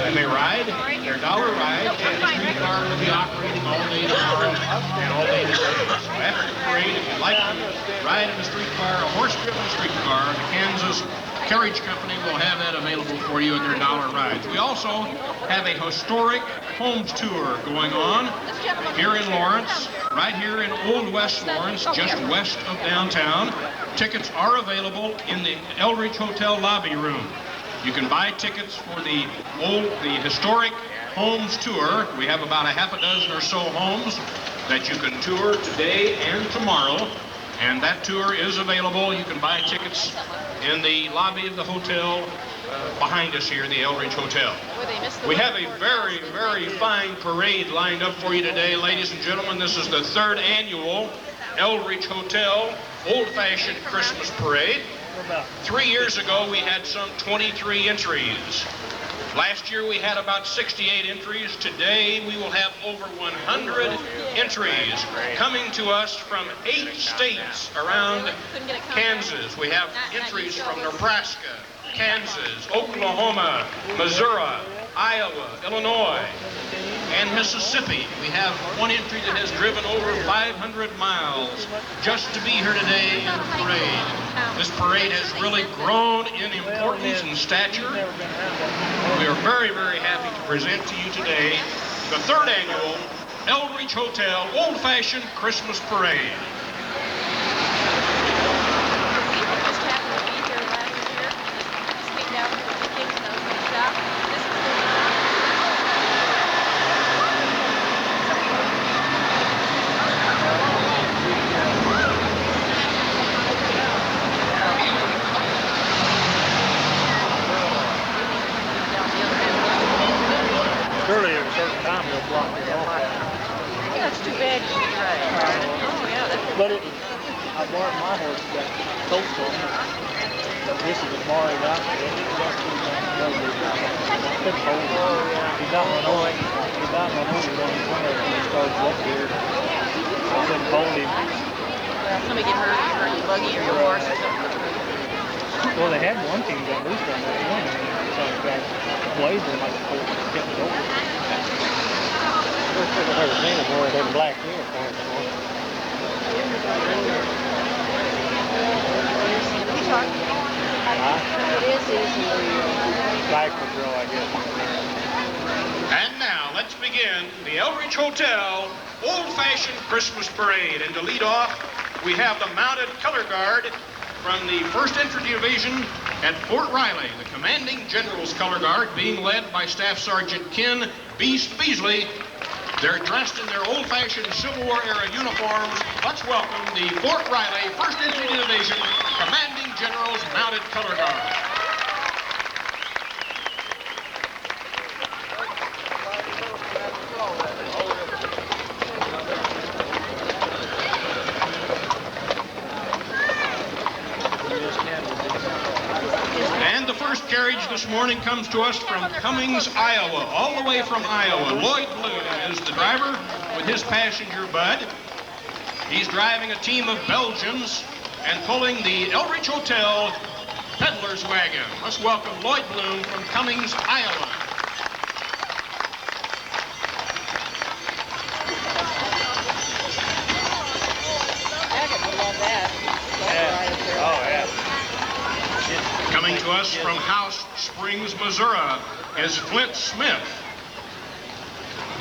You may ride. They're dollar rides, and the streetcar will be operating all day tomorrow and all day today. So after the parade, if you'd like to ride in a streetcar, a horse-driven streetcar, the Kansas Carriage Company will have that available for you at their dollar rides. We also have a historic homes tour going on here in Lawrence, right here in Old West Lawrence, just west of downtown. Tickets are available in the Eldridge Hotel lobby room. You can buy tickets for the historic homes tour. We have about a half a dozen or so homes that you can tour today and tomorrow, and that tour is available. You can buy tickets in the lobby of the hotel behind us here, the Eldridge Hotel. We have a very, very fine parade lined up for you today, ladies and gentlemen. This is the 3rd annual Eldridge Hotel Old-Fashioned Christmas Parade. 3 years ago, we had some 23 entries. Last year, we had about 68 entries. Today, we will have over 100 entries coming to us from 8 states around Kansas. We have entries from Nebraska, Kansas, Oklahoma, Missouri, Iowa, Illinois, and Mississippi. We have one entry that has driven over 500 miles just to be here today in the parade. This parade has really grown in importance and stature. We are very, very happy to present to you today the 3rd annual Eldridge Hotel Old-Fashioned Christmas Parade. Surely at a certain time they'll block it off. That's too bad. Oh, yeah. But I bought my horse that coast on it. This is a Maury doctor. It's cold. He got one on. He got one on when he started up here. I said, hold him. Somebody get hurt, you hurt your buggy or your horse or something. Well, they had one team got loose on that one, and so it got blazing like a kept it over. I've never seen it more than black uniforms before. It is easily Diaper drill, I guess. And now, let's begin the Eldridge Hotel Old-Fashioned Christmas Parade. And to lead off, we have the Mounted Color Guard from the 1st Infantry Division at Fort Riley, the Commanding General's Color Guard, being led by Staff Sergeant Ken Beast Beasley. They're dressed in their old-fashioned Civil War era uniforms. Let's welcome the Fort Riley 1st Infantry Division Commanding General's Mounted Color Guard. And the first carriage this morning comes to us from Cummings, Iowa, all the way from Iowa. Lloyd Blue is the driver with his passenger, Bud. He's driving a team of Belgians and pulling the Eldridge Hotel Peddler's Wagon. Let's welcome Lloyd Bloom from Cummings, Iowa. Coming to us from House Springs, Missouri, is Flint Smith.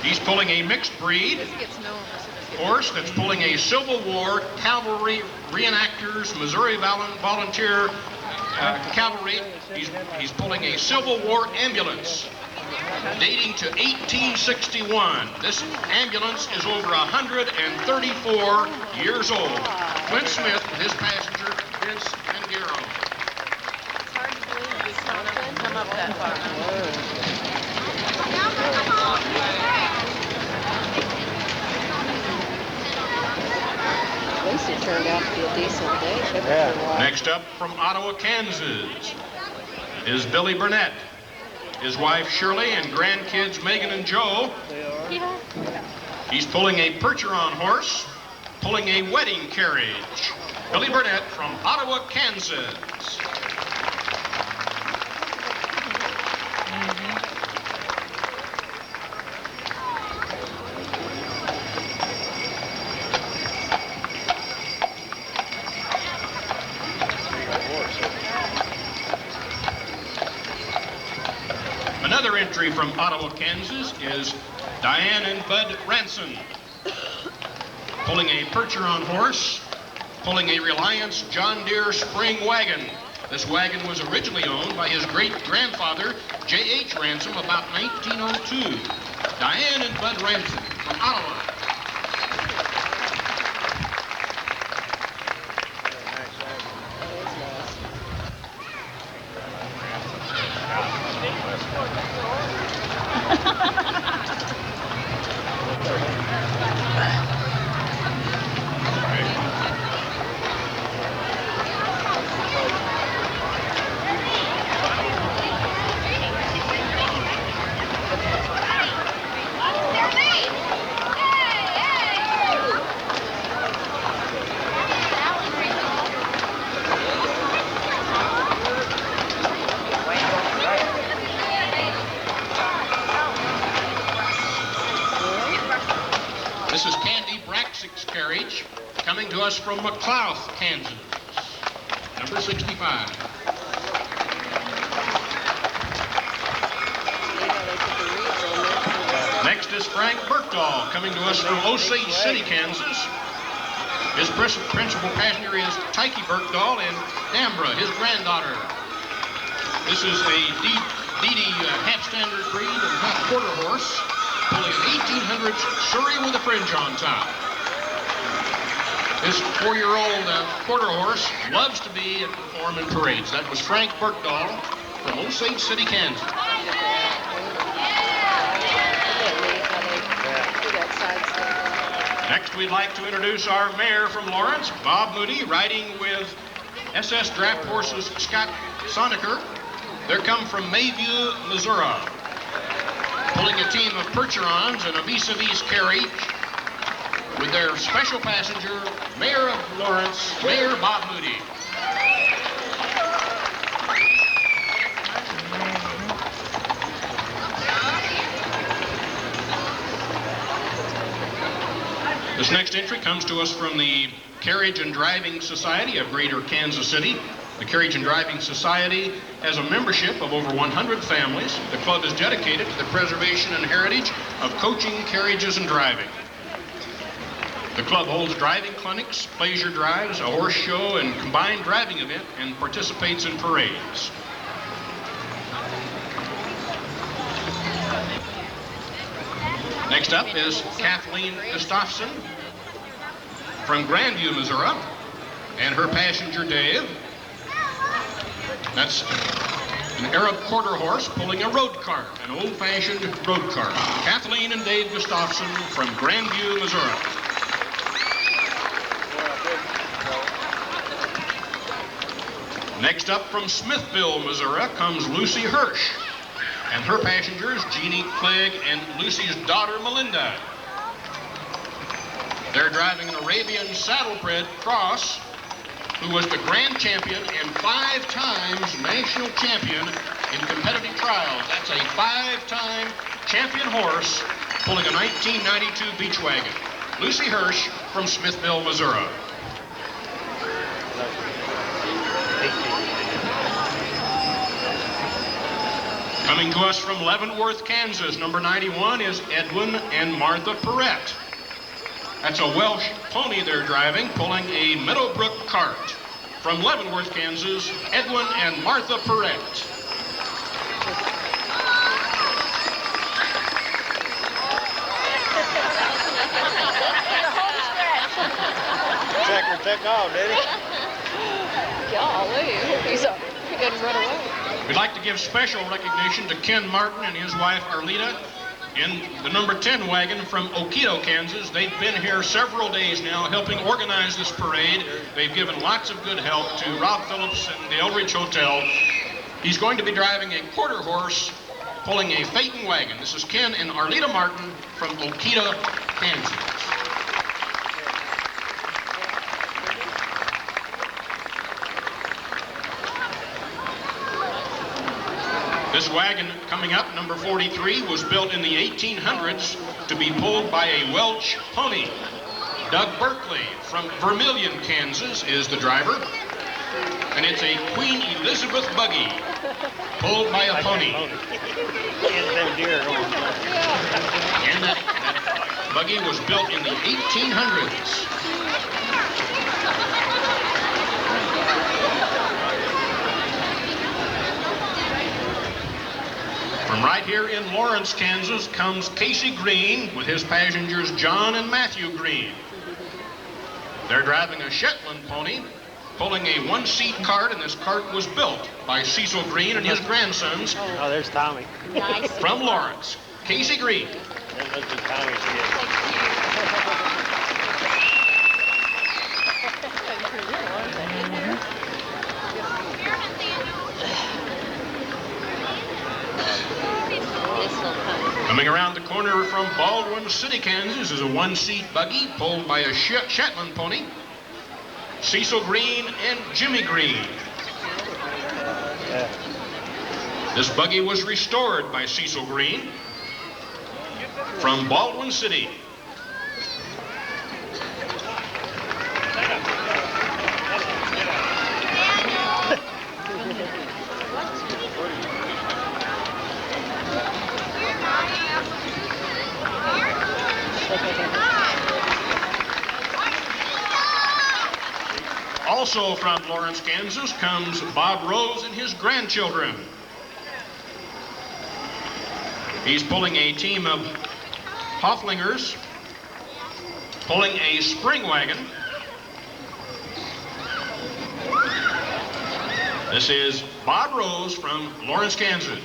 He's pulling a mixed breed horse that's pulling a Civil War Cavalry Reenactors Missouri Volunteer Cavalry. He's pulling a Civil War ambulance dating to 1861. This ambulance is over 134 years old. Flint Smith with his passenger, Vince Mangaro. Come up that far. At least it turned out to be a decent day. Yeah. Next up from Ottawa, Kansas, is Billy Burnett, his wife Shirley, and grandkids Megan and Joe. Yeah. He's pulling a Percheron horse, pulling a wedding carriage. Billy Burnett from Ottawa, Kansas. Another entry from Ottawa, Kansas is Diane and Bud Ranson, pulling a Percheron horse, pulling a Reliance John Deere spring wagon. This wagon was originally owned by his great-grandfather, J.H. Ransom, about 1902. Diane and Bud Ransom from Ottawa. This is Candy Braxick's carriage, coming to us from McLouth, Kansas, number 65. Next is Frank Berkdahl, coming to us from Osage City, Kansas. His principal passenger is Tyke Berkdahl and Dambra, his granddaughter. This is a DD half-standard breed and half-quarter horse, pulling an 1800s Surrey with a fringe on top. This 4-year-old quarter horse loves to be and perform in parades. That was Frank Berkdahl from Osage City, Kansas. Next, we'd like to introduce our mayor from Lawrence, Bob Moody, riding with SS draft horses Scott Sonecker. They're come from Mayview, Missouri, pulling a team of Percherons and a vis-a-vis carriage with their special passenger, Mayor of Lawrence, Mayor Bob Moody. This next entry comes to us from the Carriage and Driving Society of Greater Kansas City. The Carriage and Driving Society has a membership of over 100 families. The club is dedicated to the preservation and heritage of coaching, carriages, and driving. The club holds driving clinics, pleasure drives, a horse show, and combined driving event, and participates in parades. Next up is Kathleen Gustafson from Grandview, Missouri, and her passenger, Dave. That's an Arab quarter horse pulling a road cart, an old-fashioned road cart. Kathleen and Dave Gustafson from Grandview, Missouri. Next up from Smithville, Missouri, comes Lucy Hirsch, and her passengers, Jeannie Clegg and Lucy's daughter, Melinda. They're driving an Arabian saddlebred cross, who was the grand champion and 5 times national champion in competitive trials. That's a 5-time champion horse pulling a 1992 beach wagon. Lucy Hirsch from Smithville, Missouri. Coming to us from Leavenworth, Kansas, number 91 is Edwin and Martha Perrette. That's a Welsh pony they're driving, pulling a Meadowbrook cart. From Leavenworth, Kansas, Edwin and Martha Perrette. Checker took off, did he? Golly, he didn't run away. We'd like to give special recognition to Ken Martin and his wife Arlita in the number 10 wagon from Oquito, Kansas. They've been here several days now helping organize this parade. They've given lots of good help to Rob Phillips and the Eldridge Hotel. He's going to be driving a quarter horse pulling a Phaeton wagon. This is Ken and Arlita Martin from Oquito, Kansas. This wagon coming up, number 43, was built in the 1800s to be pulled by a Welsh pony. Doug Berkeley from Vermilion, Kansas is the driver. And it's a Queen Elizabeth buggy. pulled by a pony. And that buggy was built in the 1800s. From right here in Lawrence, Kansas, comes Casey Green with his passengers John and Matthew Green. They're driving a Shetland pony, pulling a one-seat cart, and this cart was built by Cecil Green and his grandsons. Oh, there's Tommy. Nice. From Lawrence, Casey Green. That must be Tommy's kid. Coming around the corner from Baldwin City, Kansas, is a one-seat buggy pulled by a Shetland pony. Cecil Green and Jimmy Green. Yeah. This buggy was restored by Cecil Green from Baldwin City. Also from Lawrence, Kansas, comes Bob Rose and his grandchildren. He's pulling a team of Hofflingers, pulling a spring wagon. This is Bob Rose from Lawrence, Kansas.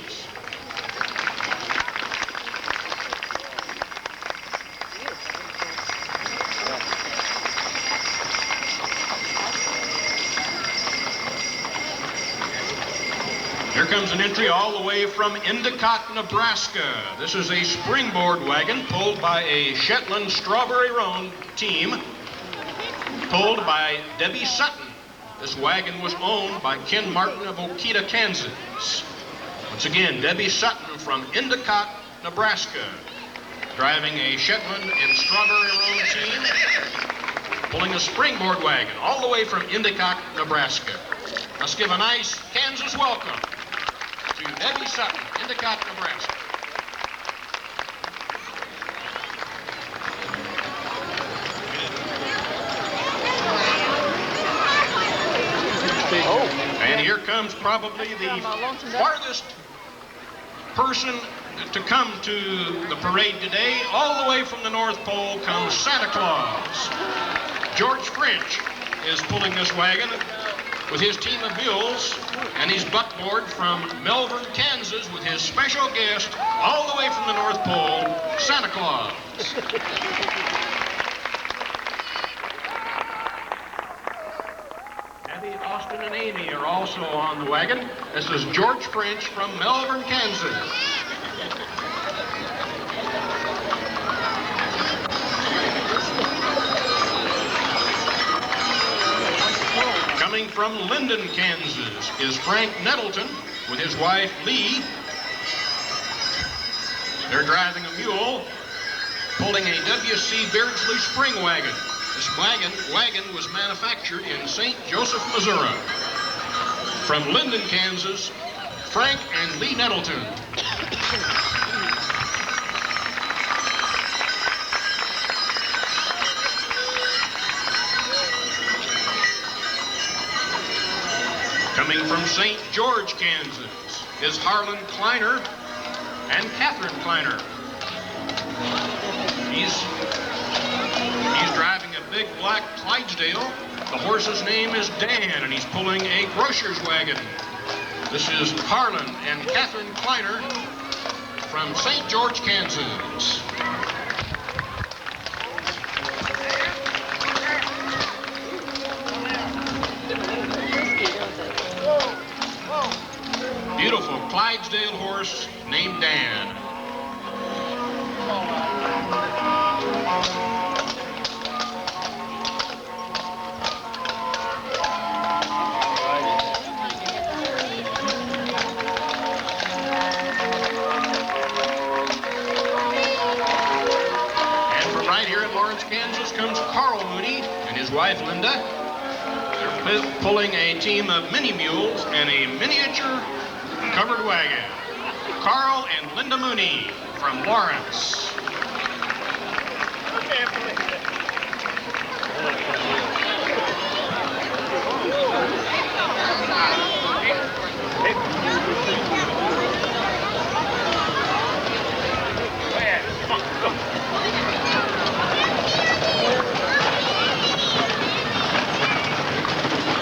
Here comes an entry all the way from Endicott, Nebraska. This is a springboard wagon pulled by a Shetland Strawberry Roan team, pulled by Debbie Sutton. This wagon was owned by Ken Martin of Okita, Kansas. Once again, Debbie Sutton from Endicott, Nebraska, driving a Shetland and Strawberry Roan team, pulling a springboard wagon all the way from Endicott, Nebraska. Let's give a nice Kansas welcome to Debbie Sutton, Endicott, Nebraska. And here comes probably the farthest person to come to the parade today. All the way from the North Pole comes Santa Claus. George French is pulling this wagon with his team of mules, and he's buckboard from Melbourne, Kansas, with his special guest all the way from the North Pole, Santa Claus. Abby, Austin, and Amy are also on the wagon. This is George French from Melbourne, Kansas. Coming from Linden, Kansas, is Frank Nettleton with his wife, Lee. They're driving a mule, pulling a W.C. Beardsley spring wagon. This wagon was manufactured in St. Joseph, Missouri. From Linden, Kansas, Frank and Lee Nettleton. Coming from St. George, Kansas, is Harlan Kleiner and Catherine Kleiner. He's driving a big black Clydesdale. The horse's name is Dan, and he's pulling a grocer's wagon. This is Harlan and Catherine Kleiner from St. George, Kansas. Beautiful Clydesdale horse named Dan. And from right here in Lawrence, Kansas comes Carl Moody and his wife Linda. They're pulling a team of mini mules and a miniature covered wagon. Carl and Linda Mooney from Lawrence.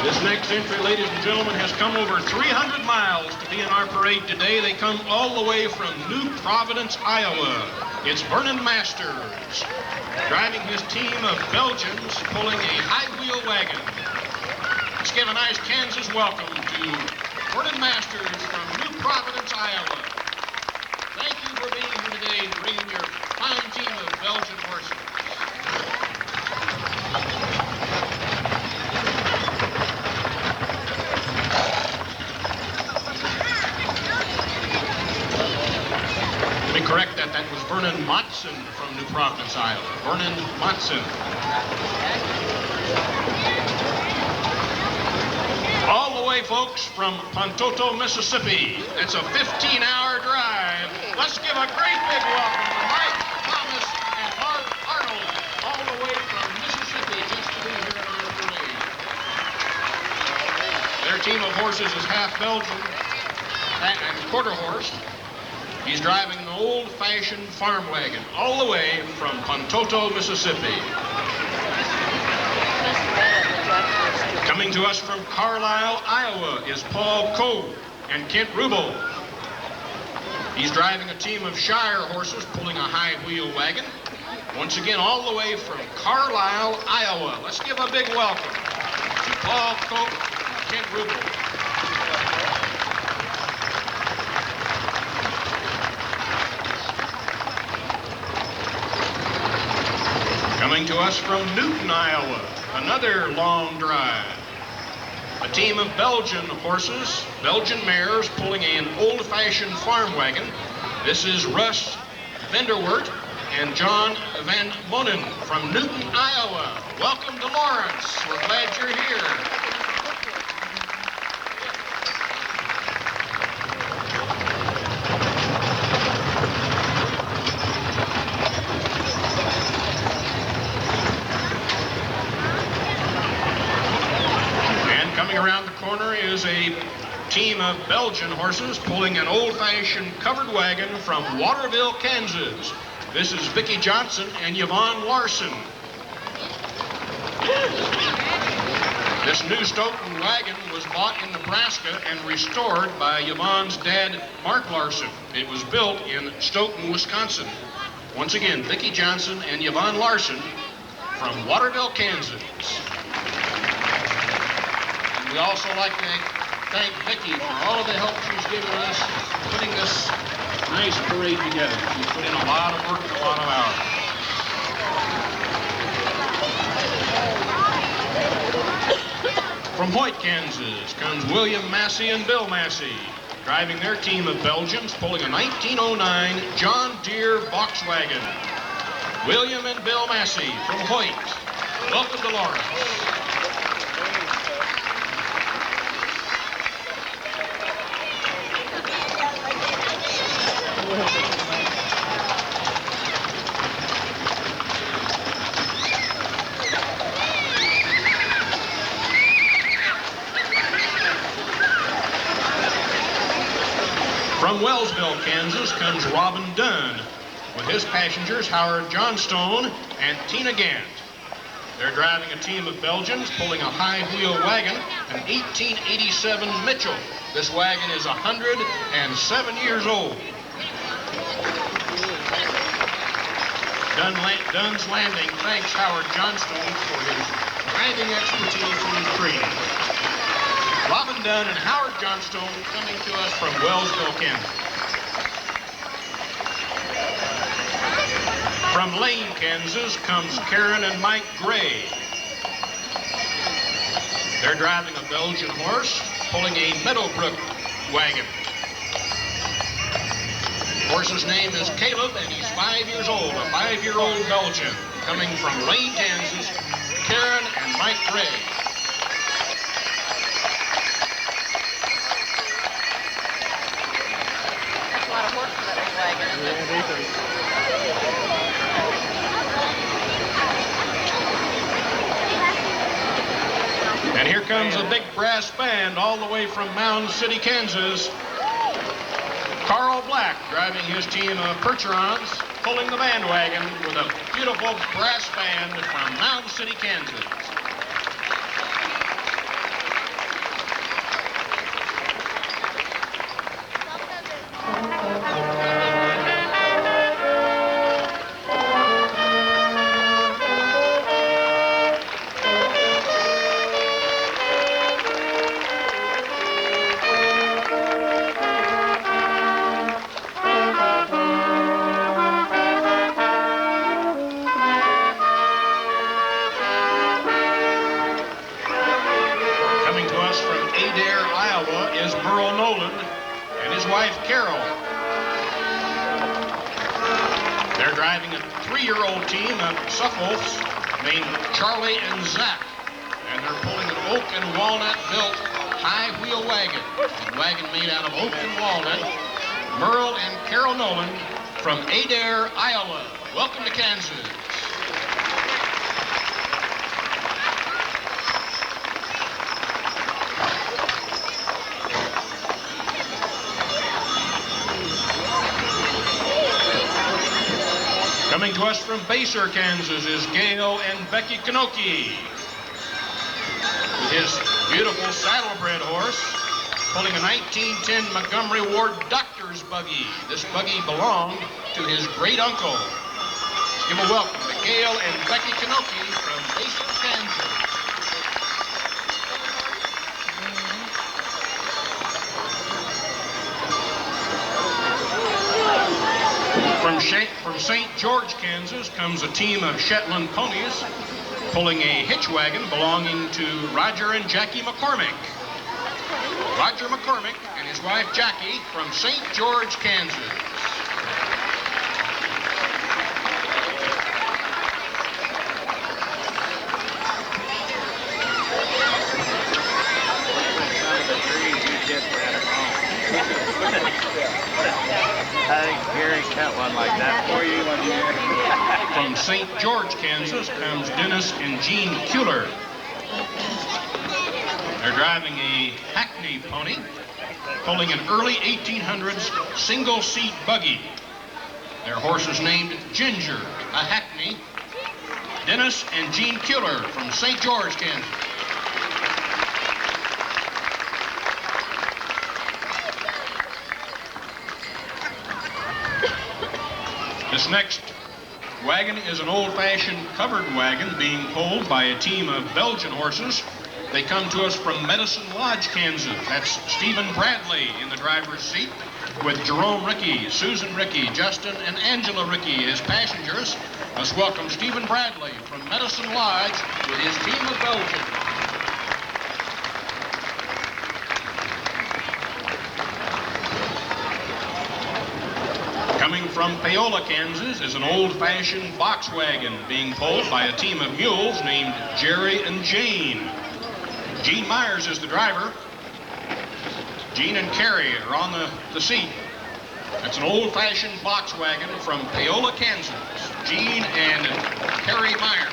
This next entry, ladies and gentlemen, has come over 300 miles to be in our parade today. They come all the way from New Providence, Iowa. It's Vernon Masters, driving his team of Belgians, pulling a high-wheel wagon. Let's give a nice Kansas welcome to Vernon Masters from New Providence, Iowa. Thank you for being here today and bringing your fine team of Belgian horses. Let me correct that. That was Vernon Matson from New Providence, Iowa. Vernon Matson. All the way, folks, from Pontoto, Mississippi. It's a 15-hour drive. Let's give a great big welcome to Mike Thomas and Mark Arnold, all the way from Mississippi, just to be here in our parade. Their team of horses is half Belgian and quarter horse. He's driving an old-fashioned farm wagon all the way from Pontoto, Mississippi. Coming to us from Carlisle, Iowa is Paul Coe and Kent Rubel. He's driving a team of Shire horses pulling a high-wheel wagon. Once again, all the way from Carlisle, Iowa. Let's give a big welcome to Paul Coe and Kent Rubel. Coming to us from Newton, Iowa, another long drive. A team of Belgian horses, Belgian mares, pulling an old-fashioned farm wagon. This is Russ Vanderwert and John Van Monen from Newton, Iowa. Welcome to Lawrence. We're glad you're here. Coming around the corner is a team of Belgian horses pulling an old-fashioned covered wagon from Waterville, Kansas. This is Vicki Johnson and Yvonne Larson. This new Stoughton wagon was bought in Nebraska and restored by Yvonne's dad, Mark Larson. It was built in Stoughton, Wisconsin. Once again, Vicki Johnson and Yvonne Larson from Waterville, Kansas. We also like to thank Vicki for all of the help she's given us putting this nice parade together. She's put in a lot of work and a lot of hours. From Hoyt, Kansas, comes William Massey and Bill Massey, driving their team of Belgians, pulling a 1909 John Deere Volkswagen. William and Bill Massey from Hoyt. Welcome to Lawrence. From Wellsville, Kansas, comes Robin Dunn with his passengers Howard Johnstone and Tina Gant. They're driving a team of Belgians pulling a high-wheel wagon, an 1887 Mitchell. This wagon is 107 years old. Dunn's Landing thanks Howard Johnstone for his driving expertise and his training. Robin Dunn and Howard Johnstone coming to us from Wellsville, Kansas. From Lane, Kansas comes Karen and Mike Gray. They're driving a Belgian horse, pulling a Meadowbrook wagon. Horse's name is Caleb, and he's 5 years old, a 5-year-old Belgian. Coming from Lane, Kansas, Karen and Mike Gray. And here comes a big brass band all the way from Mound City, Kansas. Carl Black driving his team of Percherons, pulling the bandwagon with a beautiful brass band from Mound City, Kansas. They're driving a 3-year-old team of Suffolks named Charlie and Zach, and they're pulling an oak and walnut built high wheel wagon. A wagon made out of oak and walnut. Merle and Carol Nolan from Adair, Iowa. Welcome to Kansas. Coming to us from Baser, Kansas is Gail and Becky Kanoki. With his beautiful saddlebred horse, pulling a 1910 Montgomery Ward doctor's buggy. This buggy belonged to his great uncle. Let's give a welcome to Gail and Becky Kanoki from Baser, Kansas. From St. George, Kansas, comes a team of Shetland ponies pulling a hitch wagon belonging to Roger and Jackie McCormick. Roger McCormick and his wife Jackie from St. George, Kansas. I think Gary cut one like that for you when you From St. George, Kansas comes Dennis and Jean Kuehler. They're driving a Hackney pony, pulling an early 1800s single-seat buggy. Their horse is named Ginger, a Hackney. Dennis and Jean Kuehler from St. George, Kansas. This next wagon is an old-fashioned covered wagon being pulled by a team of Belgian horses. They come to us from Medicine Lodge, Kansas. That's Stephen Bradley in the driver's seat with Jerome Rickey, Susan Rickey, Justin, and Angela Rickey as passengers. Let's welcome Stephen Bradley from Medicine Lodge with his team of Belgians. Coming from Paola, Kansas is an old-fashioned box wagon being pulled by a team of mules named Jerry and Jane. Gene Myers is the driver. Gene and Carrie are on the seat. That's an old-fashioned box wagon from Paola, Kansas. Gene and Carrie Myers.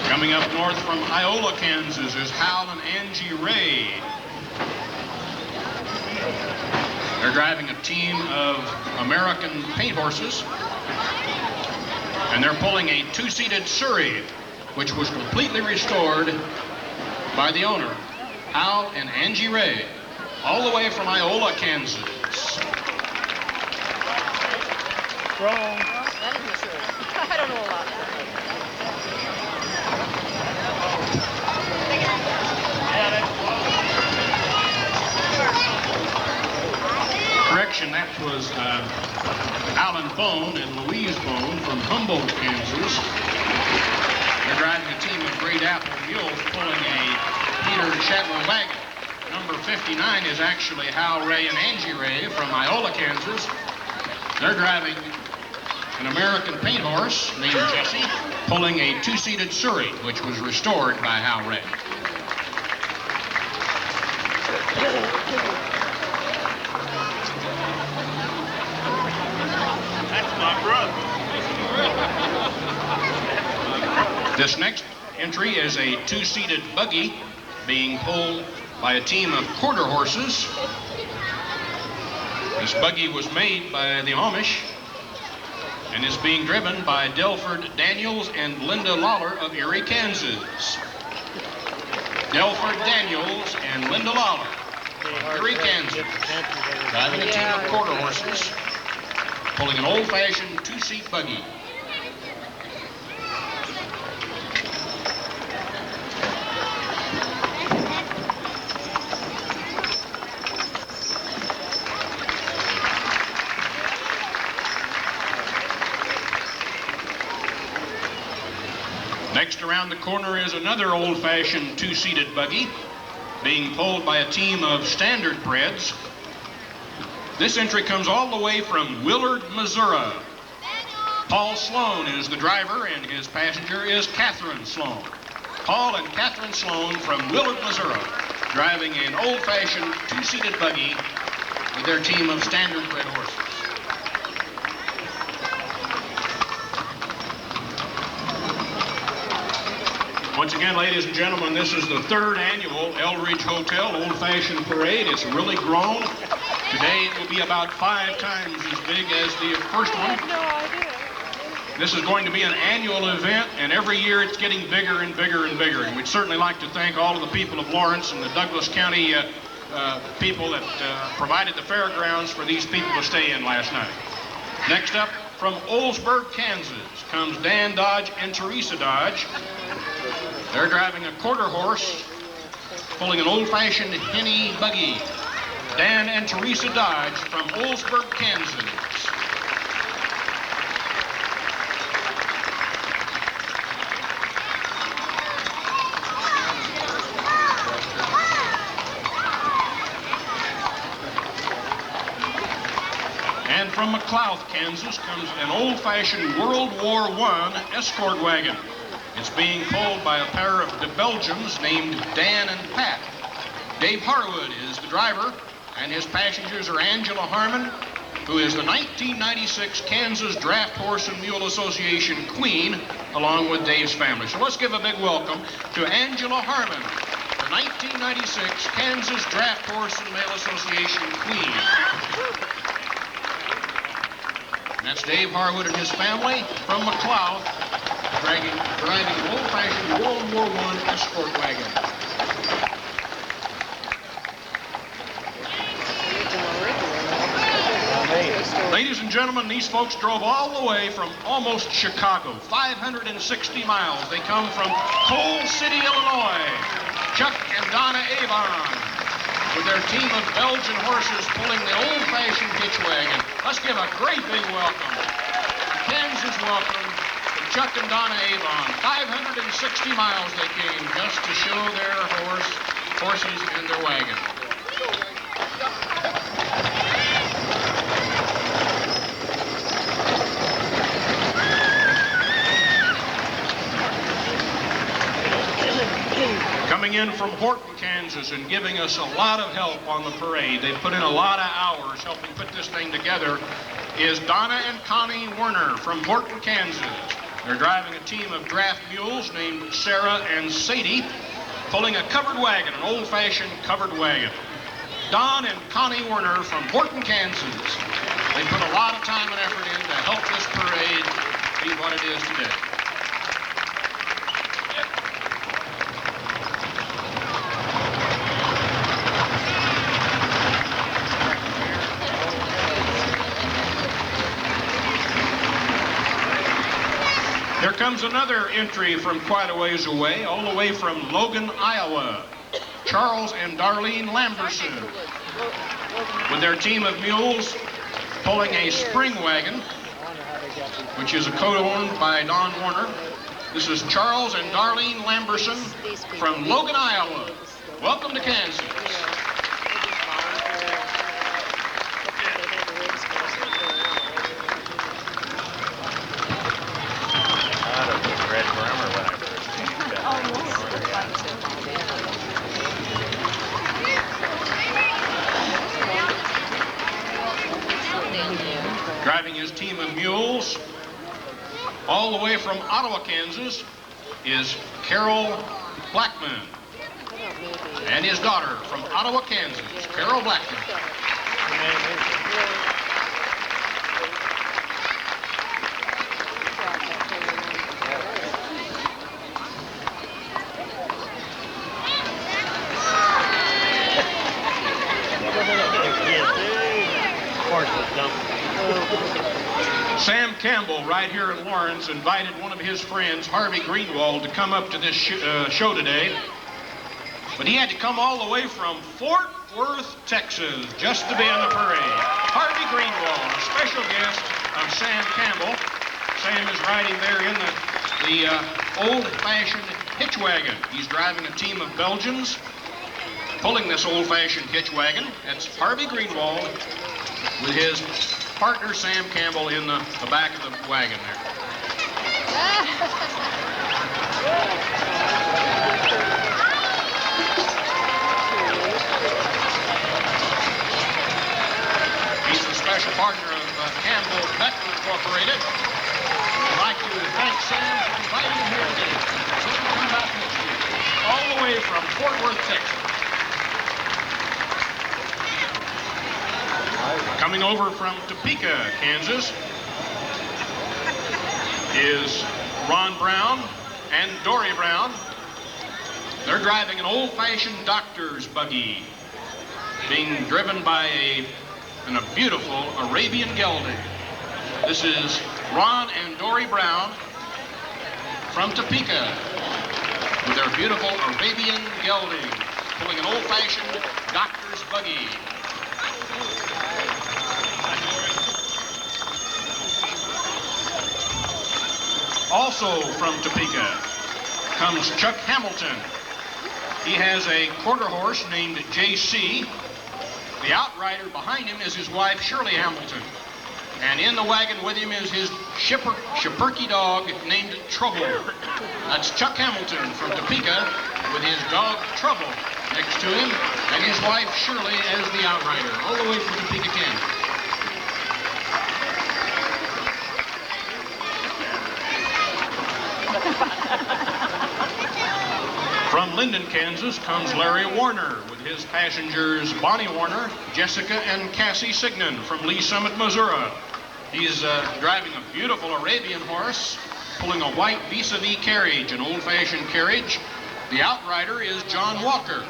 Coming up north from Iola, Kansas is Hal and Angie Ray. They're driving a team of American paint horses, and they're pulling a 2-seated Surrey, which was completely restored by the owner, Hal and Angie Ray, all the way from Iola, Kansas. Wrong. That isn't a Surrey. I don't know a lot. Correction, that was Alan Bone and Louise Bone from Humboldt, Kansas. They're driving a team of Great Apple mules pulling a Peter Shetland wagon. Number 59 is actually Hal Ray and Angie Ray from Iola, Kansas. They're driving an American paint horse named Jesse, pulling a two-seated Surrey, which was restored by Hal Ray. That's my brother. This next entry is a two-seated buggy being pulled by a team of quarter horses. This buggy was made by the Amish and is being driven by Delford Daniels and Linda Lawler of Erie, Kansas. Delford Daniels and Linda Lawler of Erie, Kansas, driving a team of quarter horses, pulling an old-fashioned two-seat buggy. Next around the corner is another old-fashioned two-seated buggy being pulled by a team of standardbreds. This entry comes all the way from Willard, Missouri. Paul Sloan is the driver and his passenger is Catherine Sloan. Paul and Catherine Sloan from Willard, Missouri, driving an old-fashioned two-seated buggy with their team of standardbred horses. Once again, ladies and gentlemen, this is the third annual Eldridge Hotel Old-Fashioned Parade. It's really grown. Today it will be about 5 times as big as the first one. I have no idea. This is going to be an annual event, and every year it's getting bigger and bigger and bigger. And we'd certainly like to thank all of the people of Lawrence and the Douglas County people that provided the fairgrounds for these people to stay in last night. Next up, from Oldsburg, Kansas, comes Dan Dodge and Teresa Dodge. They're driving a quarter horse, pulling an old-fashioned Henny buggy. Dan and Teresa Dodge from Oldsburg, Kansas. And from McLouth, Kansas, comes an old-fashioned World War I escort wagon. It's being pulled by a pair of Belgians named Dan and Pat. Dave Harwood is the driver, and his passengers are Angela Harmon, who is the 1996 Kansas Draft Horse and Mule Association Queen, along with Dave's family. So let's give a big welcome to Angela Harmon, the 1996 Kansas Draft Horse and Mule Association Queen. And that's Dave Harwood and his family from McLouth, driving an old-fashioned World War I escort wagon. Ladies and gentlemen, these folks drove all the way from almost Chicago, 560 miles. They come from Coal City, Illinois. Chuck and Donna Avon, with their team of Belgian horses pulling the old-fashioned hitch wagon. Let's give a great big welcome. Kansas welcome. Chuck and Donna Avon, 560 miles they came just to show their horses and their wagon. Coming in from Horton, Kansas, and giving us a lot of help on the parade. They've put in a lot of hours helping put this thing together, is Donna and Connie Werner from Horton, Kansas. They're driving a team of draft mules named Sarah and Sadie, pulling a covered wagon, an old-fashioned covered wagon. Don and Connie Werner from Horton, Kansas. They put a lot of time and effort in to help this parade be what it is today. Here comes another entry from quite a ways away, all the way from Logan, Iowa. Charles and Darlene Lamberson, with their team of mules, pulling a spring wagon, which is a coat owned by Don Warner. This is Charles and Darlene Lamberson from Logan, Iowa. Welcome to Kansas. mules. All the way from Ottawa, Kansas, is Carol Blackman. And his daughter from Ottawa, Kansas, Carol Blackman. Sam Campbell, right here in Lawrence, invited one of his friends, Harvey Greenwald, to come up to this show today. But he had to come all the way from Fort Worth, Texas, just to be on the parade. Harvey Greenwald, a special guest of Sam Campbell. Sam is riding there in the old-fashioned hitch wagon. He's driving a team of Belgians, pulling this old-fashioned hitch wagon. That's Harvey Greenwald with his partner Sam Campbell in the back of the wagon there. He's a special partner of Campbell Metal Incorporated. I'd like to thank Sam for inviting him here today. So we'll come back next year, all the way from Fort Worth, Texas. Coming over from Topeka, Kansas, is Ron Brown and Dory Brown. They're driving an old-fashioned doctor's buggy, being driven by a beautiful Arabian gelding. This is Ron and Dory Brown from Topeka with their beautiful Arabian gelding, pulling an old-fashioned doctor's buggy. Also from Topeka comes Chuck Hamilton. He has a quarter horse named JC. The outrider behind him is his wife, Shirley Hamilton. And in the wagon with him is his Schipperke dog named Trouble. That's Chuck Hamilton from Topeka with his dog Trouble next to him, and his wife Shirley as the outrider, all the way from Topeka, Kansas. From Linden, Kansas comes Larry Warner with his passengers Bonnie Warner, Jessica, and Cassie Signan from Lee Summit, Missouri. He's driving a beautiful Arabian horse, pulling a white vis-a-vis carriage, an old-fashioned carriage. The outrider is John Walker.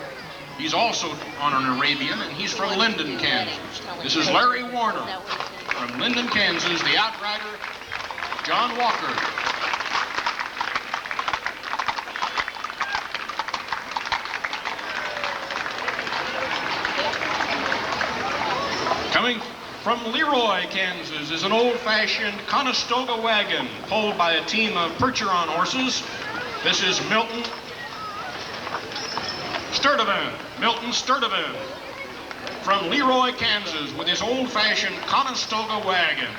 He's also on an Arabian, and he's from Linden, Kansas. This is Larry Warner from Linden, Kansas. The outrider, John Walker. Coming from Leroy, Kansas, is an old-fashioned Conestoga wagon pulled by a team of Percheron horses. This is Milton Sturdivant. Milton Sturdivant from Leroy, Kansas, with his old-fashioned Conestoga wagon.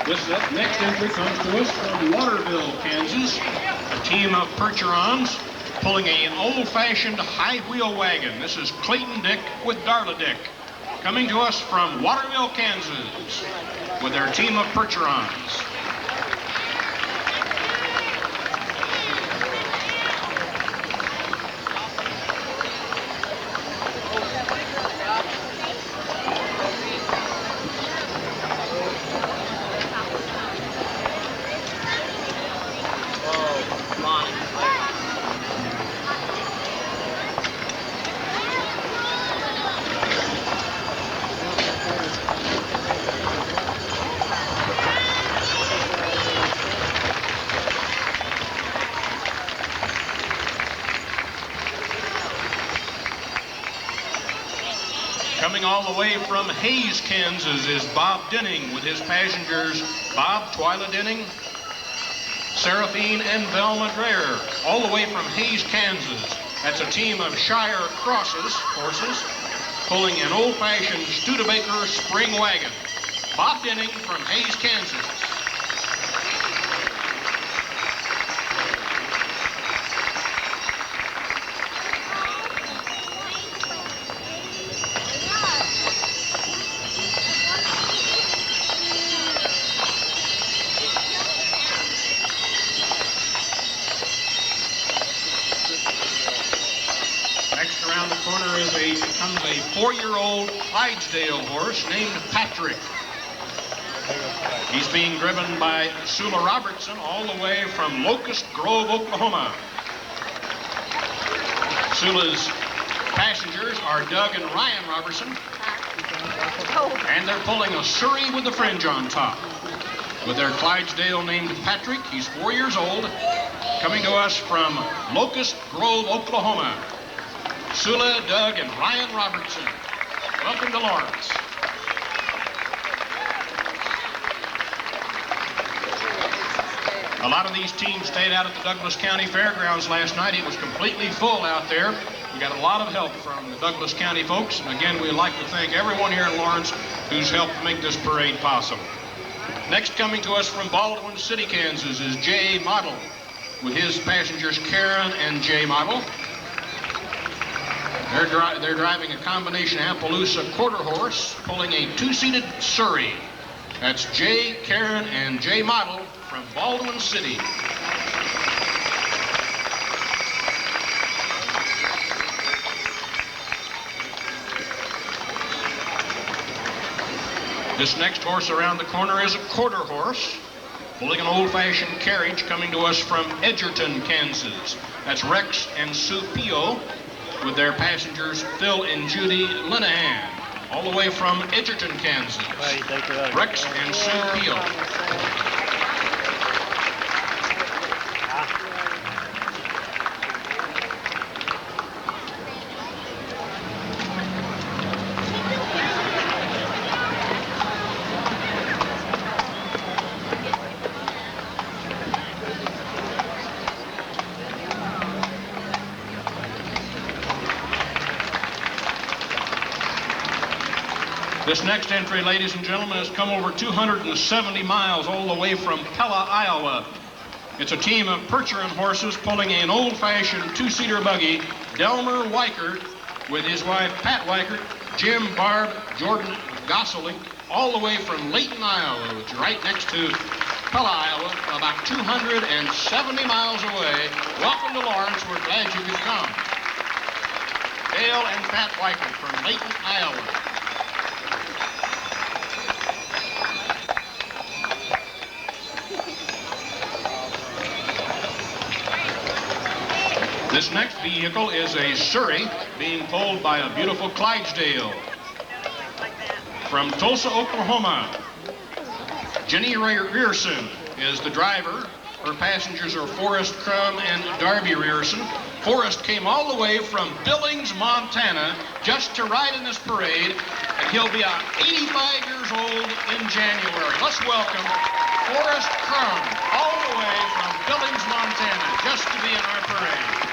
This next entry comes to us from Waterville, Kansas. A team of Percherons pulling an old-fashioned high-wheel wagon. This is Clayton Dick with Darla Dick. Coming to us from Waterville, Kansas, with their team of Percherons. Coming all the way from Hayes, Kansas is Bob Denning with his passengers Bob, Twyla Denning, Seraphine, and Velma Dreher. All the way from Hayes, Kansas. That's a team of Shire Crosses horses pulling an old-fashioned Studebaker spring wagon. Bob Denning from Hayes, Kansas. Comes a 4-year-old Clydesdale horse named Patrick. He's being driven by Sula Robertson all the way from Locust Grove, Oklahoma. Sula's passengers are Doug and Ryan Robertson, and they're pulling a Surrey with the fringe on top. With their Clydesdale named Patrick, he's 4 years old, coming to us from Locust Grove, Oklahoma. Sula, Doug, and Ryan Robertson. Welcome to Lawrence. A lot of these teams stayed out at the Douglas County Fairgrounds last night. It was completely full out there. We got a lot of help from the Douglas County folks. And again, we'd like to thank everyone here in Lawrence who's helped make this parade possible. Next, coming to us from Baldwin City, Kansas is Jay Model with his passengers Karen and Jay Model. They're driving a combination Appaloosa quarter horse, pulling a 2-seated Surrey. That's Jay, Karen, and Jay Model from Baldwin City. This next horse around the corner is a quarter horse, pulling an old-fashioned carriage coming to us from Edgerton, Kansas. That's Rex and Sue Pio, with their passengers Phil and Judy Linehan, all the way from Edgerton, Kansas. Rex and Sue Pio. This next entry, ladies and gentlemen, has come over 270 miles all the way from Pella, Iowa. It's a team of Percheron horses pulling an old-fashioned 2-seater buggy, Delmer Weichert, with his wife Pat Weichert, Jim, Barb, Jordan Gosselick, all the way from Layton, Iowa, which is right next to Pella, Iowa, about 270 miles away. Welcome to Lawrence. We're glad you could come. Dale and Pat Weichert from Layton, Iowa. This next vehicle is a Surrey being pulled by a beautiful Clydesdale. From Tulsa, Oklahoma, Jenny Rearson is the driver. Her passengers are Forrest Crum and Darby Rearson. Forrest came all the way from Billings, Montana, just to ride in this parade, and he'll be 85 years old in January. Let's welcome Forrest Crum, all the way from Billings, Montana, just to be in our parade.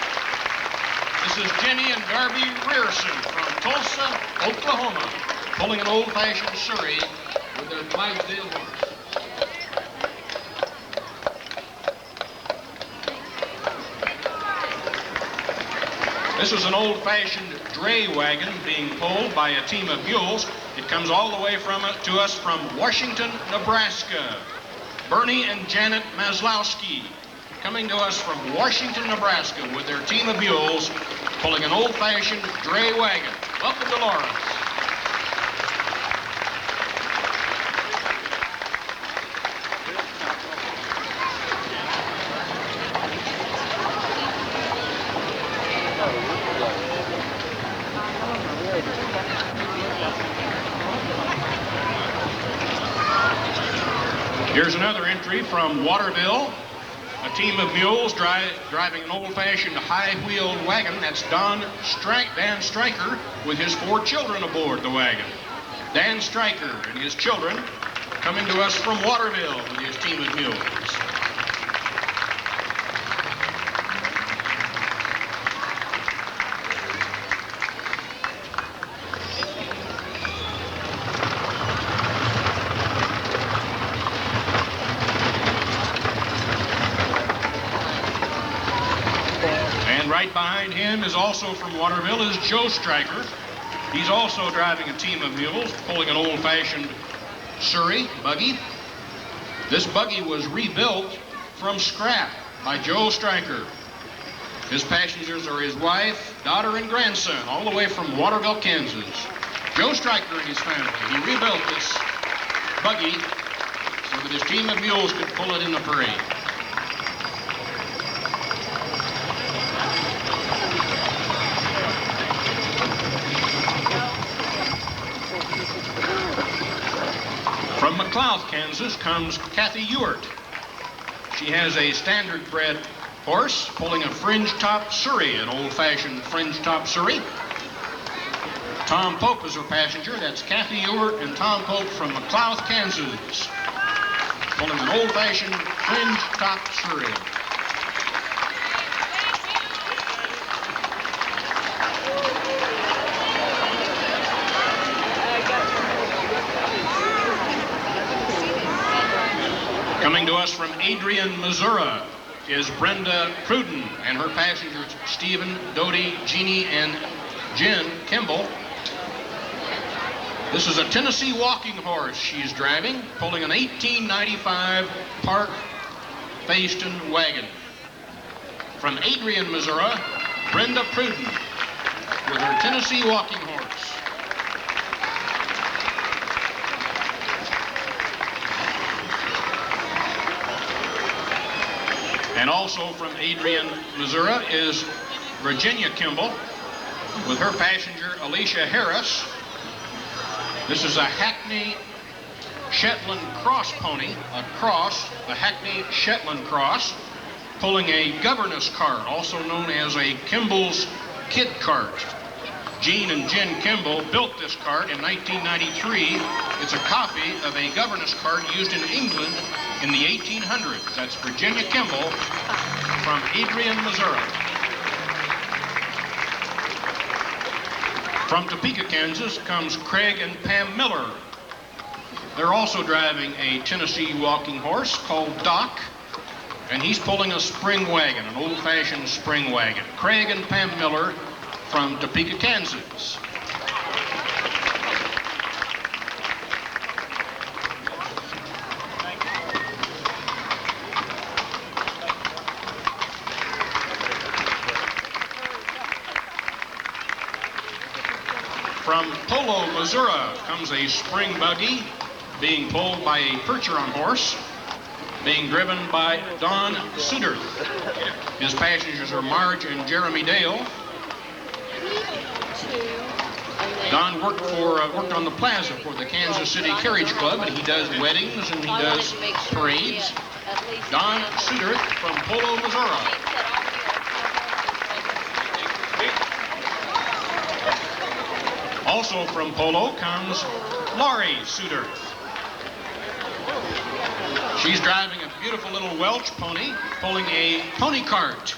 This is Jenny and Darby Rearson from Tulsa, Oklahoma, pulling an old-fashioned Surrey with their Clydesdale horse. This is an old-fashioned dray wagon being pulled by a team of mules. It comes all the way to us from Washington, Nebraska. Bernie and Janet Maslowski, coming to us from Washington, Nebraska, with their team of mules, pulling an old-fashioned dray wagon. Welcome to Lawrence. Here's another entry from Waterville. a team of mules driving an old-fashioned high-wheeled wagon. That's Dan Stryker with his 4 children aboard the wagon. Dan Stryker and his children coming to us from Waterville with his team of mules. Right behind him is also from Waterville is Joe Stryker. He's also driving a team of mules, pulling an old-fashioned Surrey buggy. This buggy was rebuilt from scrap by Joe Stryker. His passengers are his wife, daughter, and grandson, all the way from Waterville, Kansas. Joe Stryker and his family, he rebuilt this buggy so that his team of mules could pull it in the parade. From McLouth, Kansas, comes Kathy Ewart. She has a standard-bred horse pulling a fringe-top Surrey, an old-fashioned fringe-top Surrey. Tom Pope is her passenger. That's Kathy Ewart and Tom Pope from McLouth, Kansas, pulling an old-fashioned fringe-top Surrey. Coming to us from Adrian, Missouri, is Brenda Pruden and her passengers Stephen, Dodie, Jeannie, and Jen Kimball. This is a Tennessee walking horse she's driving, pulling an 1895 Park Fayston wagon. From Adrian, Missouri, Brenda Pruden with her Tennessee walking horse. And also from Adrian, Missouri is Virginia Kimball with her passenger Alicia Harris. This is a Hackney Shetland cross pony, a Hackney Shetland cross, pulling a governess cart, also known as a Kimball's kid cart. Gene and Jen Kimball built this cart in 1993. It's a copy of a governess cart used in England in the 1800s. That's Virginia Kimball from Adrian, Missouri. From Topeka, Kansas comes Craig and Pam Miller. They're also driving a Tennessee walking horse called Doc, and he's pulling a spring wagon, an old-fashioned spring wagon. Craig and Pam Miller from Topeka, Kansas. From Polo, Missouri, comes a spring buggy being pulled by a Percheron horse, being driven by Don Suderth. His passengers are Marge and Jeremy Dale. Don worked on the plaza for the Kansas City Carriage Club, and he does weddings and he does parades. Don Suderth from Polo, Missouri. Also from Polo comes Laurie Suderth. She's driving a beautiful little Welch pony, pulling a pony cart.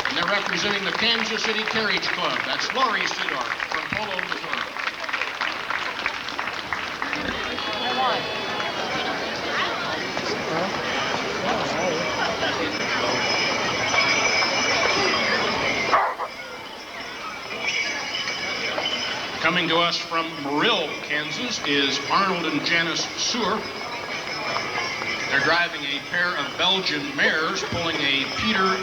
And they're representing the Kansas City Carriage Club. That's Laurie Suderth from Polo, Missouri. Coming to us from Morill, Kansas, is Arnold and Janice Sewer. They're driving a pair of Belgian mares, pulling a Peter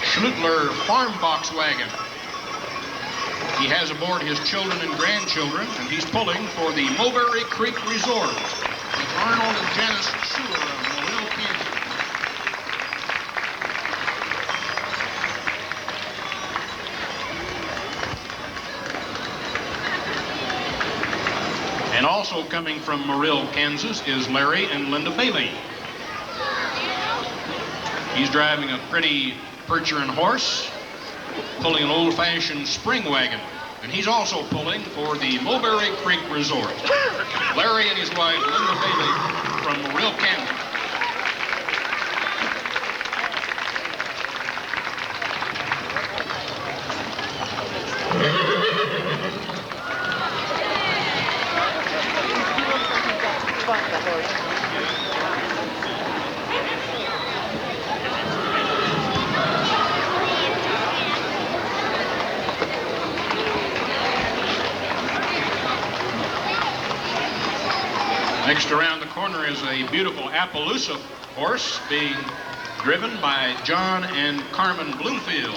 Schlutler farm box wagon. He has aboard his children and grandchildren, and he's pulling for the Mulberry Creek Resort with Arnold and Janice Sewer of Morill, Kansas. And also coming from Morill, Kansas is Larry and Linda Bailey. He's driving a pretty Percheron horse, pulling an old-fashioned spring wagon. And he's also pulling for the Mulberry Creek Resort. Larry and his wife, Linda Bailey, from Morrill, Kansas. Next around the corner is a beautiful Appaloosa horse being driven by John and Carmen Bloomfield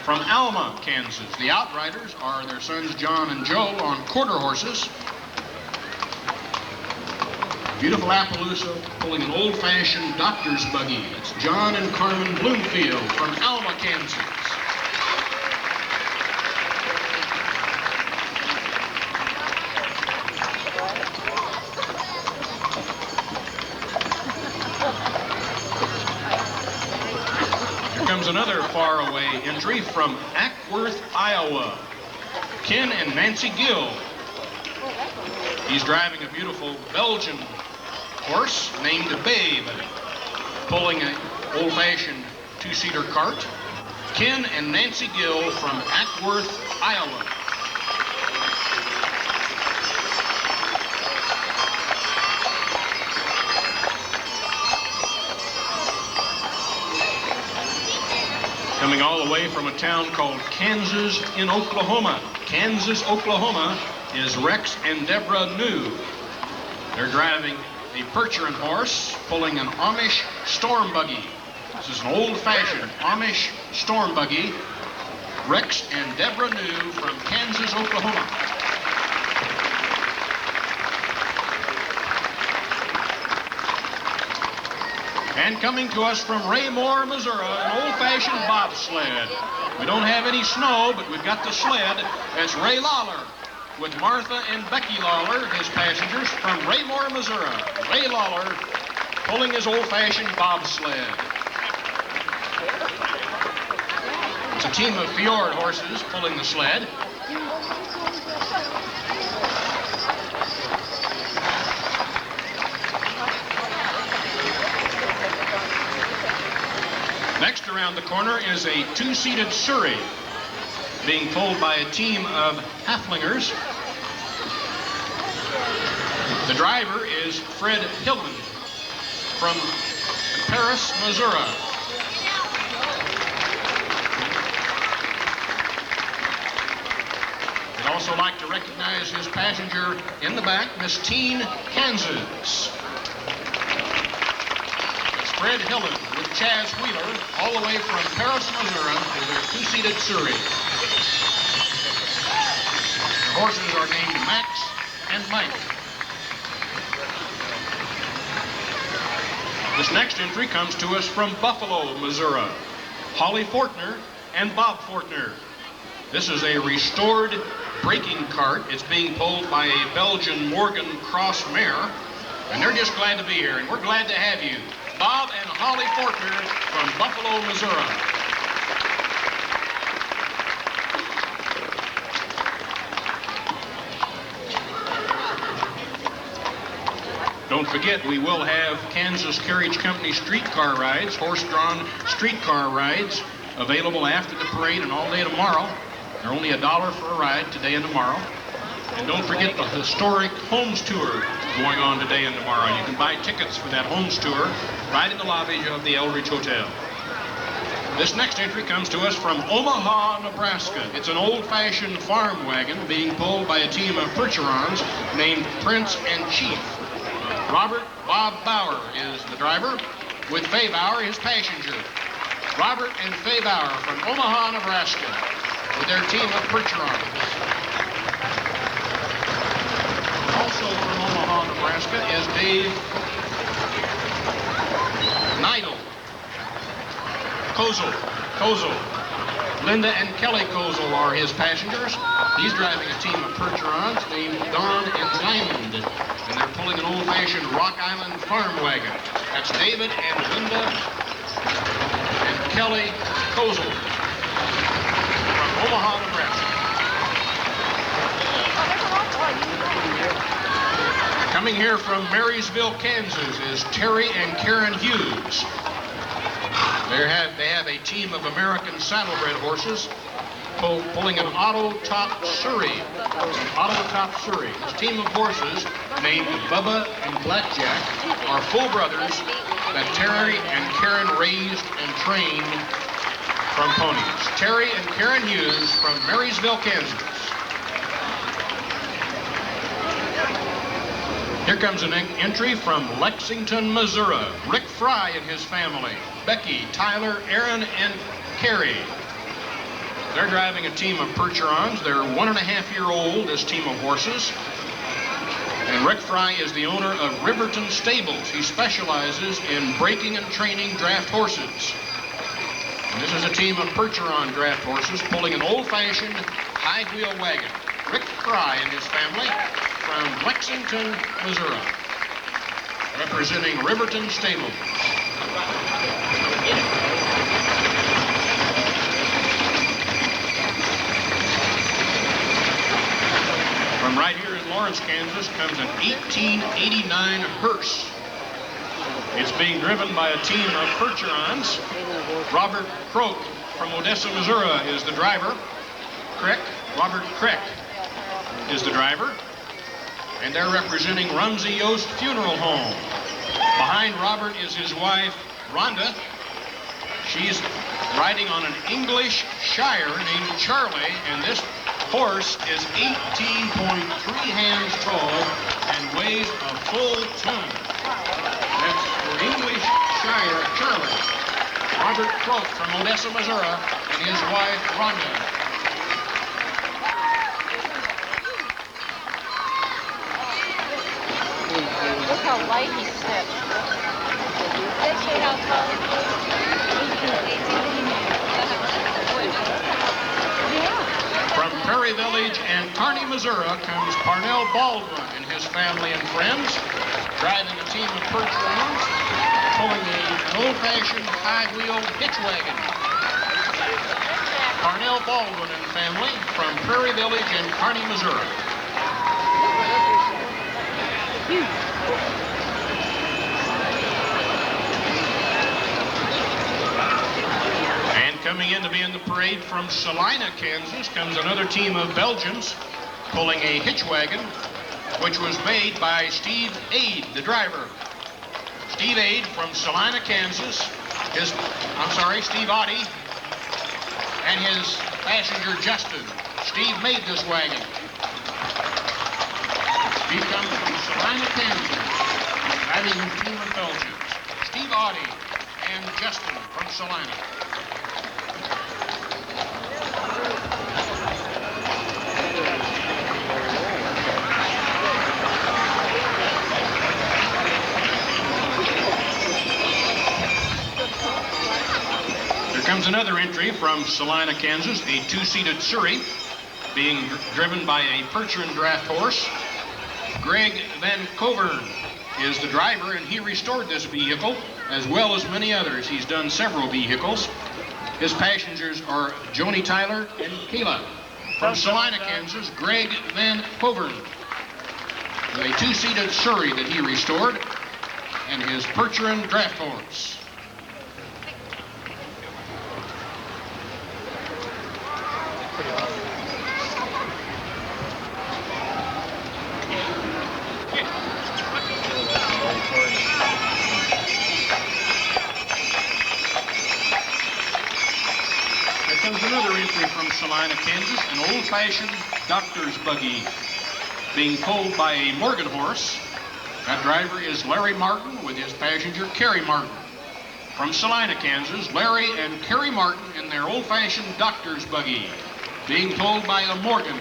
from Alma, Kansas. The outriders are their sons John and Joe on quarter horses. Beautiful Appaloosa pulling an old-fashioned doctor's buggy. It's John and Carmen Bloomfield from Alma, Kansas. Another faraway entry from Ackworth, Iowa. Ken and Nancy Gill. He's driving a beautiful Belgian horse named Babe, pulling an old-fashioned two-seater cart. Ken and Nancy Gill from Ackworth, Iowa. Coming all the way from a town called Kansas in Oklahoma. Kansas, Oklahoma is Rex and Deborah New. They're driving a Percheron horse, pulling an Amish storm buggy. This is an old-fashioned Amish storm buggy. Rex and Deborah New from Kansas, Oklahoma. And coming to us from Raymore, Missouri, an old-fashioned bobsled. We don't have any snow, but we've got the sled. That's Ray Lawler with Martha and Becky Lawler, his passengers, from Raymore, Missouri. Ray Lawler pulling his old-fashioned bobsled. It's a team of Fjord horses pulling the sled. Next around the corner is a two-seated Surrey being pulled by a team of Haflingers. The driver is Fred Hillman from Paris, Missouri. I'd also like to recognize his passenger in the back, Miss Teen Kansas. Fred Hillman with Chaz Wheeler, all the way from Paris, Missouri, with their two-seated Surrey. The horses are named Max and Mike. This next entry comes to us from Buffalo, Missouri. Holly Fortner and Bob Fortner. This is a restored breaking cart. It's being pulled by a Belgian Morgan Cross mare, and they're just glad to be here, and we're glad to have you. Bob and Holly Fortner from Buffalo, Missouri. Don't forget, we will have Kansas Carriage Company streetcar rides, horse-drawn streetcar rides, available after the parade and all day tomorrow. They're only $1 for a ride today and tomorrow. And don't forget the historic Homes Tour going on today and tomorrow. You can buy tickets for that Homes Tour right in the lobby of the Eldridge Hotel. This next entry comes to us from Omaha, Nebraska. It's an old-fashioned farm wagon being pulled by a team of Percherons named Prince and Chief. Robert Bob Bauer is the driver, with Fay Bauer his passenger. Robert and Fay Bauer from Omaha, Nebraska, with their team of Percherons. Also from Omaha, Nebraska is Dave Neidel. Kozel. Linda and Kelly Kozel are his passengers. He's driving a team of Percherons named Don and Diamond, and they're pulling an old-fashioned Rock Island farm wagon. That's David and Linda and Kelly Kozel from Omaha, Nebraska. Coming here from Marysville, Kansas is Terry and Karen Hughes. They have a team of American saddlebred horses pulling an Auto Top Surrey. This team of horses named Bubba and Blackjack are full brothers that Terry and Karen raised and trained from ponies. Terry and Karen Hughes from Marysville, Kansas. Here comes an entry from Lexington, Missouri. Rick Fry and his family. Becky, Tyler, Aaron, and Carrie. They're driving a team of Percherons. They're 1.5-year-old, this team of horses. And Rick Fry is the owner of Riverton Stables. He specializes in breaking and training draft horses. And this is a team of Percheron draft horses pulling an old-fashioned high-wheel wagon. Rick Fry and his family from Lexington, Missouri, representing Riverton Stables. From right here in Lawrence, Kansas, comes an 1889 hearse. It's being driven by a team of Percherons. Robert Croak from Odessa, Missouri is the driver. Robert Crick is the driver. And they're representing Rumsey Yost Funeral Home. Behind Robert is his wife, Rhonda. She's riding on an English Shire named Charlie, and this horse is 18.3 hands tall and weighs a full ton. That's for English Shire Charlie. Robert Croak from Odessa, Missouri, and his wife, Rhonda. Look how light he steps. From Prairie Village and Kearney, Missouri, comes Parnell Baldwin and his family and friends, driving a team of Percherons, pulling an old-fashioned high-wheel hitch wagon. Parnell Baldwin and family from Prairie Village and Kearney, Missouri. And coming in to be in the parade from Salina, Kansas, comes another team of Belgians pulling a hitch wagon, which was made by Steve Aid, the driver. Steve Aid from Salina, Kansas. Steve Audie and his passenger Justin. Steve made this wagon. Steve comes from Salina, Kansas, driving a team of Belgians. Steve Audie and Justin from Salina. Here comes another entry from Salina, Kansas, a 2-seated Surrey, being driven by a Percheron draft horse. Greg Van Covern is the driver, and he restored this vehicle as well as many others. He's done several vehicles. His passengers are Joni Tyler and Kayla. From Salina, Kansas, Greg Van Covern, with a 2-seated Surrey that he restored, and his Percheron draft horse. From Salina, Kansas, an old-fashioned doctor's buggy being pulled by a Morgan horse. That driver is Larry Martin with his passenger Kerry Martin. From Salina, Kansas, Larry and Kerry Martin in their old-fashioned doctor's buggy being pulled by a Morgan.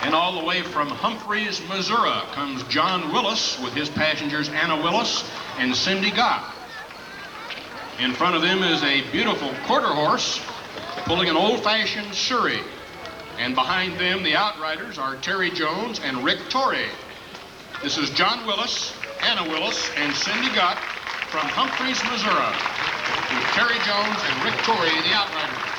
And all all the way from Humphreys, Missouri, comes John Willis with his passengers Anna Willis and Cindy Gott. In front of them is a beautiful quarter horse pulling an old-fashioned Surrey. And behind them, the outriders are Terry Jones and Rick Torrey. This is John Willis, Anna Willis, and Cindy Gott from Humphreys, Missouri, with Terry Jones and Rick Torrey, the outriders.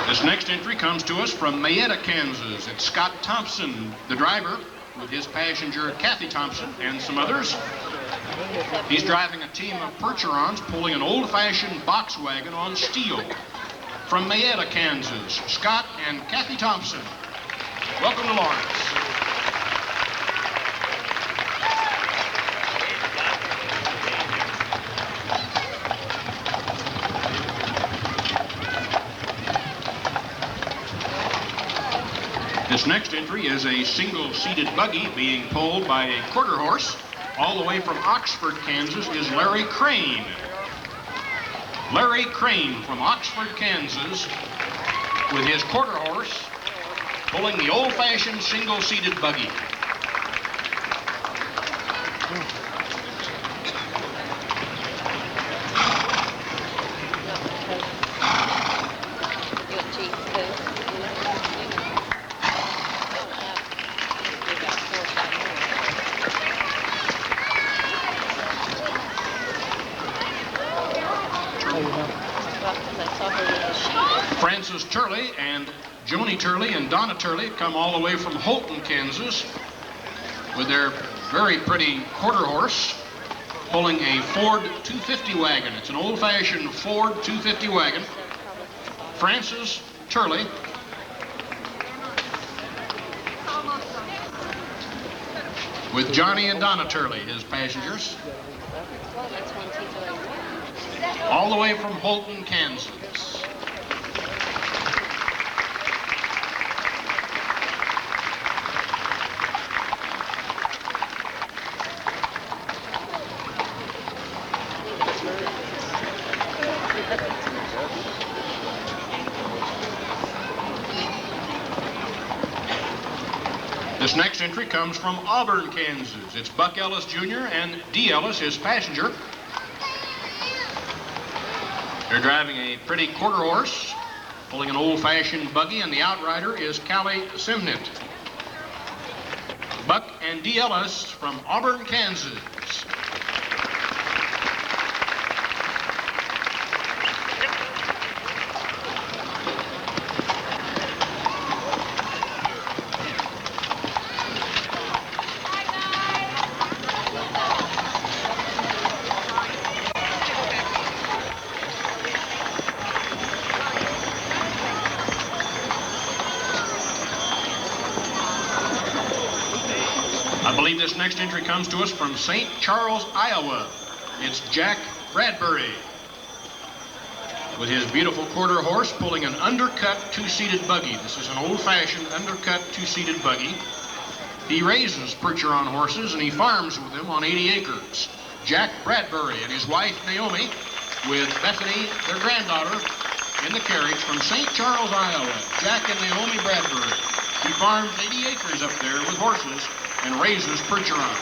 This next entry comes to us from Mayetta, Kansas. It's Scott Thompson, the driver, with his passenger Kathy Thompson and some others. He's driving a team of Percherons pulling an old-fashioned box wagon on steel. From Mayetta, Kansas, Scott and Kathy Thompson. Welcome to Lawrence. This next entry is a single-seated buggy being pulled by a quarter horse. All the way from Oxford, Kansas is Larry Crane. Larry Crane from Oxford, Kansas, with his quarter horse pulling the old-fashioned single-seated buggy. Frances Turley and Joni Turley and Donna Turley come all the way from Holton, Kansas, with their very pretty quarter horse pulling a Ford 250 wagon. It's an old-fashioned Ford 250 wagon. Frances Turley with Johnny and Donna Turley, his passengers, all the way from Holton, Kansas. This next entry comes from Auburn, Kansas. It's Buck Ellis Jr. and Dee Ellis, his passenger. They're driving a pretty quarter horse, pulling an old-fashioned buggy, and the outrider is Callie Simnett. Buck and Dee Ellis from Auburn, Kansas. I believe this next entry comes to us from St. Charles, Iowa. It's Jack Bradbury with his beautiful quarter horse pulling an undercut two-seated buggy. This is an old-fashioned undercut two-seated buggy. He raises Percheron horses and he farms with them on 80 acres. Jack Bradbury and his wife Naomi with Bethany, their granddaughter, in the carriage from St. Charles, Iowa. Jack and Naomi Bradbury. He farms 80 acres up there with horses and raises Percheron.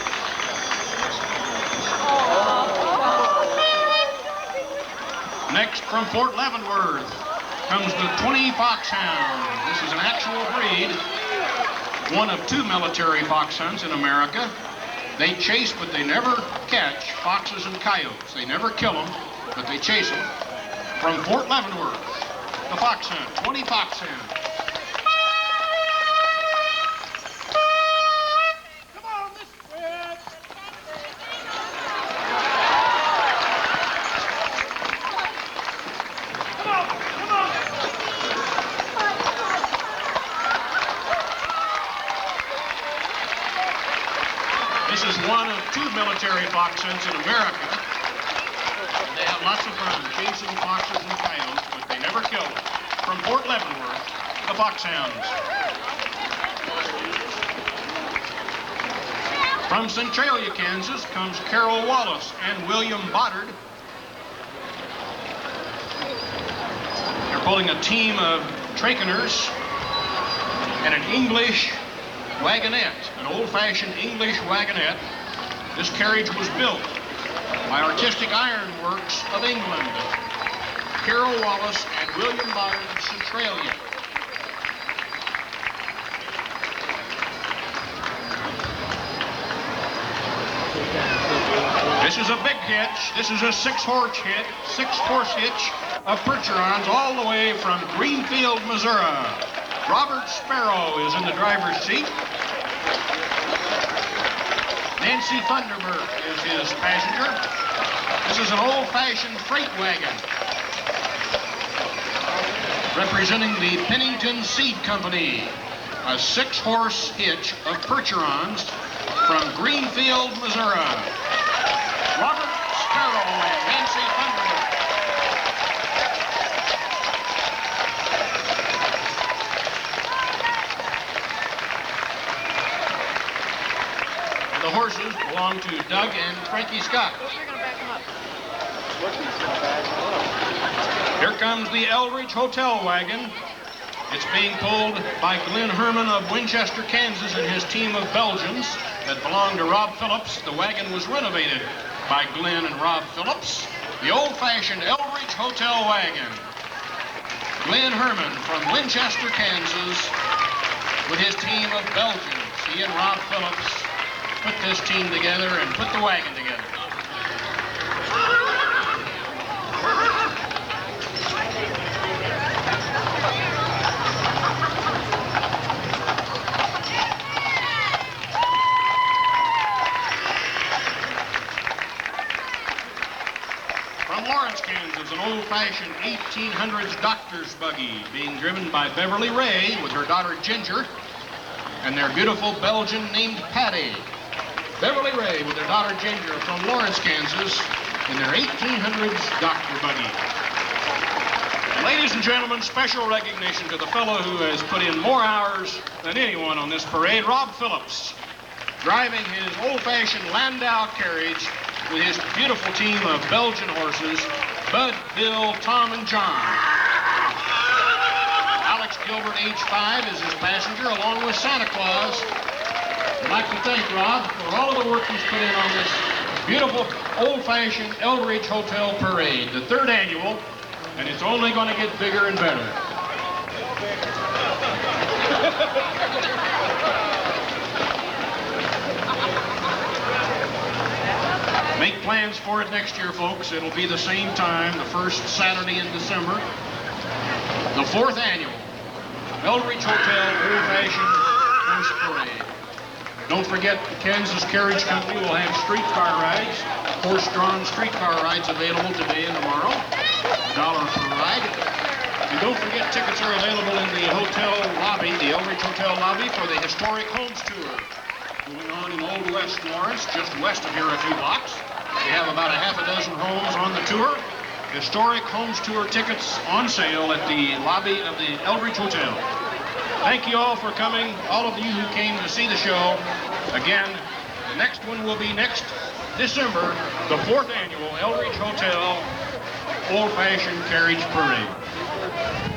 Next, from Fort Leavenworth, comes the 20 Foxhound. This is an actual breed, one of two military foxhounds in America. They chase, but they never catch foxes and coyotes. They never kill them, but they chase them. From Fort Leavenworth, the Foxhound, 20 Foxhound. This is one of two military foxhounds in America. They have lots of fun chasing foxes and coyotes, but they never kill them. From Fort Leavenworth, the Foxhounds. From Centralia, Kansas, comes Carol Wallace and William Boddard pulling a team of Trakeners and an English wagonette, an old-fashioned English wagonette. This carriage was built by Artistic Ironworks of England, Carroll Wallace and William Modern Centralia. This is a big hitch. This is a six-horse hitch of Percherons all the way from Greenfield, Missouri. Robert Sparrow is in the driver's seat. Nancy Thunderbird is his passenger. This is an old-fashioned freight wagon representing the Pennington Seed Company, a six-horse hitch of Percherons from Greenfield, Missouri. Robert Sparrow and Nancy Thunderbird. And the horses belong to Doug and Frankie Scott. You're going to back them up. Here comes the Eldridge Hotel wagon. It's being pulled by Glenn Herman of Winchester, Kansas, and his team of Belgians that belonged to Rob Phillips. The wagon was renovated by Glenn and Rob Phillips. The old-fashioned Eldridge Hotel wagon. Glenn Herman from Winchester, Kansas, with his team of Belgians. He and Rob Phillips put this team together and put the wagon together. Kansas, an old-fashioned 1800s doctor's buggy being driven by Beverly Ray with her daughter Ginger and their beautiful Belgian named Patty. Beverly Ray with their daughter Ginger from Lawrence, Kansas in their 1800s doctor buggy. And ladies and gentlemen, special recognition to the fellow who has put in more hours than anyone on this parade, Rob Phillips, driving his old-fashioned Landau carriage with his beautiful team of Belgian horses, Bud, Bill, Tom, and John. Alex Gilbert, age 5, is his passenger, along with Santa Claus. I'd like to thank Rob for all of the work he's put in on this beautiful, old-fashioned Eldridge Hotel Parade, the 3rd annual, and it's only going to get bigger and better. Make plans for it next year, folks. It'll be the same time, the first Saturday in December. The 4th annual Eldridge Hotel Old-Fashioned Horse Parade. Don't forget, the Kansas Carriage Company will have streetcar rides, horse-drawn streetcar rides available today and tomorrow, $1 per ride. And don't forget, tickets are available in the hotel lobby, the Eldridge Hotel lobby, for the Historic Homes Tour. Going on in Old West Lawrence, just west of here a few blocks. We have about a half a dozen homes on the tour. Historic Homes Tour tickets on sale at the lobby of the Eldridge Hotel. Thank you all for coming, all of you who came to see the show. Again, the next one will be next December, the 4th annual Eldridge Hotel Old-Fashioned Carriage Parade.